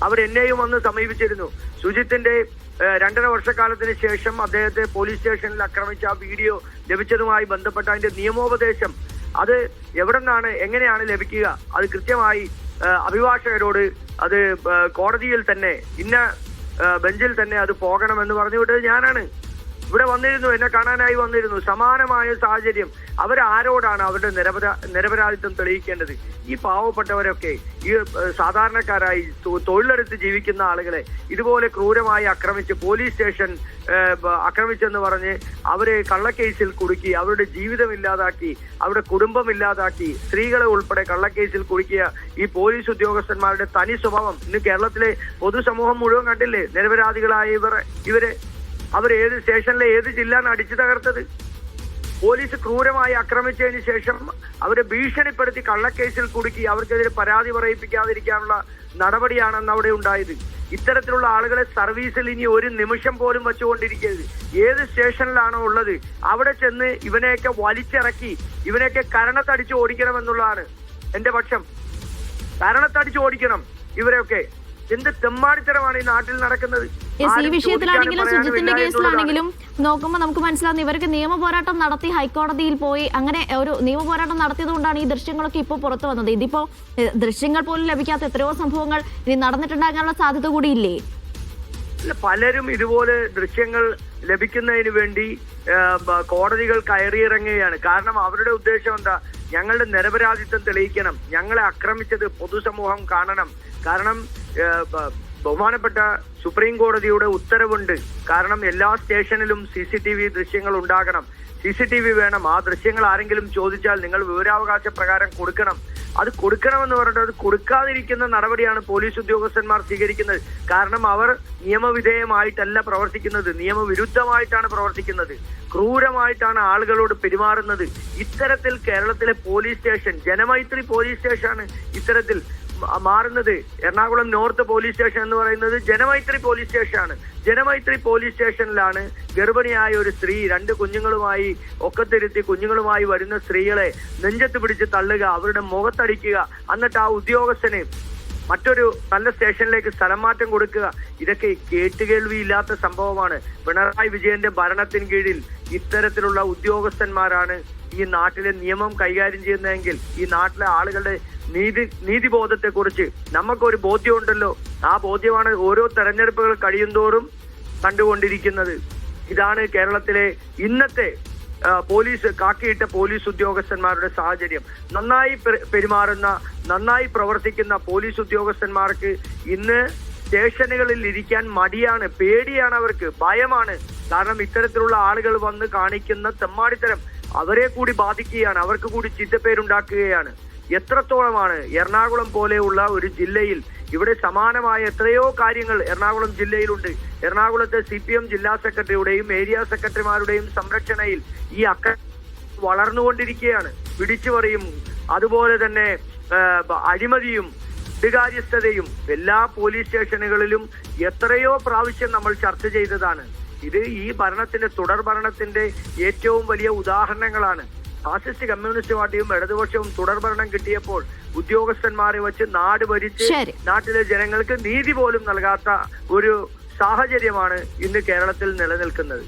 അവരെന്നെയും വന്ന് സമീപിച്ചിരുന്നു. സുജിത്തിന്റെ 2.5 വർഷക്കാലത്തിന് ശേഷം അദ്ദേഹത്തെ പോലീസ് സ്റ്റേഷനിൽ ആക്രമിച്ച ആ വീഡിയോ ലഭിച്ചതുമായി ബന്ധപ്പെട്ട അതിന്റെ നിയമോപദേശം അത് എവിടെ നിന്നാണ്, എങ്ങനെയാണ് ലഭിക്കുക, അത് കൃത്യമായി അഭിഭാഷകരോട് അത് കോടതിയിൽ തന്നെ ഇന്ന ബെഞ്ചിൽ തന്നെ അത് പോകണമെന്ന് പറഞ്ഞുവിട്ടത് ഞാനാണ്. ഇവിടെ വന്നിരുന്നു, എന്നെ കാണാനായി വന്നിരുന്നു. സമാനമായ സാഹചര്യം. അവരാരോടാണ് അവരുടെ നിരപരാധിത്വം തെളിയിക്കേണ്ടത്? ഈ പാവപ്പെട്ടവരൊക്കെ, ഈ സാധാരണക്കാരായി തൊഴിലെടുത്ത് ജീവിക്കുന്ന ആളുകളെ ഇതുപോലെ ക്രൂരമായി ആക്രമിച്ച് പോലീസ് സ്റ്റേഷൻ ആക്രമിച്ചെന്ന് പറഞ്ഞ് അവരെ കള്ളക്കേസിൽ കുടുക്കി, അവരുടെ ജീവിതം ഇല്ലാതാക്കി, അവരുടെ കുടുംബം ഇല്ലാതാക്കി, സ്ത്രീകളെ ഉൾപ്പെടെ കള്ളക്കേസിൽ കുടുക്കിയ ഈ പോലീസ് ഉദ്യോഗസ്ഥന്മാരുടെ തനി സ്വഭാവം ഇന്ന് കേരളത്തിലെ പൊതുസമൂഹം മുഴുവൻ കണ്ടില്ലേ? നിരപരാധികളായ ഇവരെ ഏത് സ്റ്റേഷനിലെ ഏത് ജില്ലയാണ് അടിച്ചു തകർത്തത്? പോലീസ് ക്രൂരമായി ആക്രമിച്ചതിന് ശേഷം അവരെ ഭീഷണിപ്പെടുത്തി കള്ളക്കേസിൽ കുടുക്കി അവർക്കെതിരെ പരാതി പറയിപ്പിക്കാതിരിക്കാനുള്ള നടപടിയാണെന്ന് അവിടെ ഉണ്ടായത്. ഇത്തരത്തിലുള്ള ആളുകളെ സർവീസിൽ ഇനി ഒരു നിമിഷം പോലും വെച്ചുകൊണ്ടിരിക്കരുത്. ഏത് സ്റ്റേഷനിലാണോ ഉള്ളത് അവിടെ ചെന്ന് ഇവനെയൊക്കെ വലിച്ചിറക്കി ഇവനെയൊക്കെ കരണത്തടിച്ച് ഓടിക്കണമെന്നുള്ളതാണ് എന്റെ പക്ഷം. കരണത്തടിച്ച് ഓടിക്കണം ഇവരെയൊക്കെ. എന്ത് തെമ്മാടിത്തരമാണ് ഈ നാട്ടിൽ നടക്കുന്നത്? ഈ വിഷയത്തിലാണെങ്കിലും സുജിത്തിന്റെ കേസിലാണെങ്കിലും നോക്കുമ്പോൾ നമുക്ക് മനസ്സിലാവുന്ന ഇവർക്ക് നിയമ പോരാട്ടം നടത്തി ഹൈക്കോടതിയിൽ പോയി അങ്ങനെ ഒരു നിയമ പോരാട്ടം നടത്തിയത് കൊണ്ടാണ് ഈ ദൃശ്യങ്ങളൊക്കെ ഇപ്പോൾ പുറത്തു വന്നത്. ഇതിപ്പോ ദൃശ്യങ്ങൾ പോലും ലഭിക്കാത്ത എത്രയോ സംഭവങ്ങൾ ഇനി നടന്നിട്ടുണ്ടാകാനുള്ള സാധ്യത കൂടിയില്ലേ? പലരും ഇതുപോലെ ദൃശ്യങ്ങൾ ലഭിക്കുന്നതിന് വേണ്ടി കോടതികൾ കയറിയിറങ്ങുകയാണ്. കാരണം അവരുടെ ഉദ്ദേശം എന്താ? ഞങ്ങളുടെ നിരപരാധിത്വം തെളിയിക്കണം, ഞങ്ങളെ ആക്രമിച്ചത് പൊതുസമൂഹം കാണണം. കാരണം ബഹുമാനപ്പെട്ട സുപ്രീം കോടതിയുടെ ഉത്തരവുണ്ട്. കാരണം എല്ലാ സ്റ്റേഷനിലും CCTV ദൃശ്യങ്ങൾ ഉണ്ടാകണം, CCTV വേണം. ആ ദൃശ്യങ്ങൾ ആരെങ്കിലും ചോദിച്ചാൽ നിങ്ങൾ വിവരാവകാശ പ്രകാരം കൊടുക്കണം. അത് കൊടുക്കണമെന്ന് പറഞ്ഞിട്ട് അത് കൊടുക്കാതിരിക്കുന്ന നടപടിയാണ് പോലീസ് ഉദ്യോഗസ്ഥന്മാർ സ്വീകരിക്കുന്നത്. കാരണം അവർ നിയമവിധേയമായിട്ടല്ല പ്രവർത്തിക്കുന്നത്, നിയമവിരുദ്ധമായിട്ടാണ് പ്രവർത്തിക്കുന്നത്, ക്രൂരമായിട്ടാണ് ആളുകളോട് പെരുമാറുന്നത്. ഇത്തരത്തിൽ കേരളത്തിലെ പോലീസ് സ്റ്റേഷൻ, ജനമൈത്രി പോലീസ് സ്റ്റേഷനാണ് ഇത്തരത്തിൽ മാറുന്നത്. എറണാകുളം നോർത്ത് പോലീസ് സ്റ്റേഷൻ എന്ന് പറയുന്നത് ജനമൈത്രി പോലീസ് സ്റ്റേഷനാണ്. ജനമൈത്രി പോലീസ് സ്റ്റേഷനിലാണ് ഗർഭിണിയായ ഒരു സ്ത്രീ 2 കുഞ്ഞുങ്ങളുമായി ഒക്കത്തിരുത്തി കുഞ്ഞുങ്ങളുമായി വരുന്ന സ്ത്രീകളെ നെഞ്ചത്ത് പിടിച്ച് തള്ളുക, അവരുടെ മുഖത്തടിക്കുക, എന്നിട്ട് ആ ഉദ്യോഗസ്ഥന് മറ്റൊരു നല്ല സ്റ്റേഷനിലേക്ക് സ്ഥലം മാറ്റം കൊടുക്കുക. ഇതൊക്കെ കേട്ടുകേൾവിയില്ലാത്ത സംഭവമാണ്. പിണറായി വിജയന്റെ ഭരണത്തിന് കീഴിൽ ഇത്തരത്തിലുള്ള ഉദ്യോഗസ്ഥന്മാരാണ് ഈ നാട്ടിലെ നിയമം കൈകാര്യം ചെയ്യുന്നതെങ്കിൽ ഈ നാട്ടിലെ ആളുകളുടെ നീതിബോധത്തെ കുറിച്ച് നമുക്കൊരു ബോധ്യമുണ്ടല്ലോ. ആ ബോധ്യമാണ് ഓരോ തെരഞ്ഞെടുപ്പുകൾ കഴിയുന്തോറും കണ്ടുകൊണ്ടിരിക്കുന്നത്. ഇതാണ് കേരളത്തിലെ ഇന്നത്തെ പോലീസ് കാക്കിയിട്ട പോലീസ് ഉദ്യോഗസ്ഥന്മാരുടെ സാഹചര്യം. നന്നായി പെരുമാറുന്ന, നന്നായി പ്രവർത്തിക്കുന്ന പോലീസ് ഉദ്യോഗസ്ഥന്മാർക്ക് ഇന്ന് സ്റ്റേഷനുകളിൽ ഇരിക്കാൻ മടിയാണ്, പേടിയാണ്, അവർക്ക് ഭയമാണ്. കാരണം ഇത്തരത്തിലുള്ള ആളുകൾ വന്ന് കാണിക്കുന്ന തെമ്മാടിത്തരം അവരെ കൂടി ബാധിക്കുകയാണ്, അവർക്ക് കൂടി ചീത്തപ്പേരുണ്ടാക്കുകയാണ്. എത്രത്തോളമാണ് എറണാകുളം പോലെയുള്ള ഒരു ജില്ലയിൽ, ഇവിടെ സമാനമായ എത്രയോ കാര്യങ്ങൾ എറണാകുളം ജില്ലയിലുണ്ട്. എറണാകുളത്തെ CPM ജില്ലാ സെക്രട്ടറിയുടെയും ഏരിയ സെക്രട്ടറിമാരുടെയും സംരക്ഷണയിൽ ഈ വളർന്നുകൊണ്ടിരിക്കുകയാണ്. പിടിച്ചുപറിയും അതുപോലെ തന്നെ അഴിമതിയും സ്വകാര്യസ്ഥതയും എല്ലാ പോലീസ് സ്റ്റേഷനുകളിലും എത്രയോ പ്രാവശ്യം നമ്മൾ ചർച്ച ചെയ്തതാണ്. ഇത് ഈ ഭരണത്തിന്റെ തുടർ ഭരണത്തിന്റെ ഏറ്റവും വലിയ ഉദാഹരണങ്ങളാണ്. ഫാസിസ്റ്റ് കമ്മ്യൂണിസ്റ്റ് പാർട്ടിയും ഇടതുപക്ഷവും തുടർഭരണം കിട്ടിയപ്പോൾ ഉദ്യോഗസ്ഥന്മാരെ വെച്ച് നാട് ഭരിച്ച് നാട്ടിലെ ജനങ്ങൾക്ക് നീതി പോലും നൽകാത്ത ഒരു സാഹചര്യമാണ് ഇന്ന് കേരളത്തിൽ നിലനിൽക്കുന്നത്.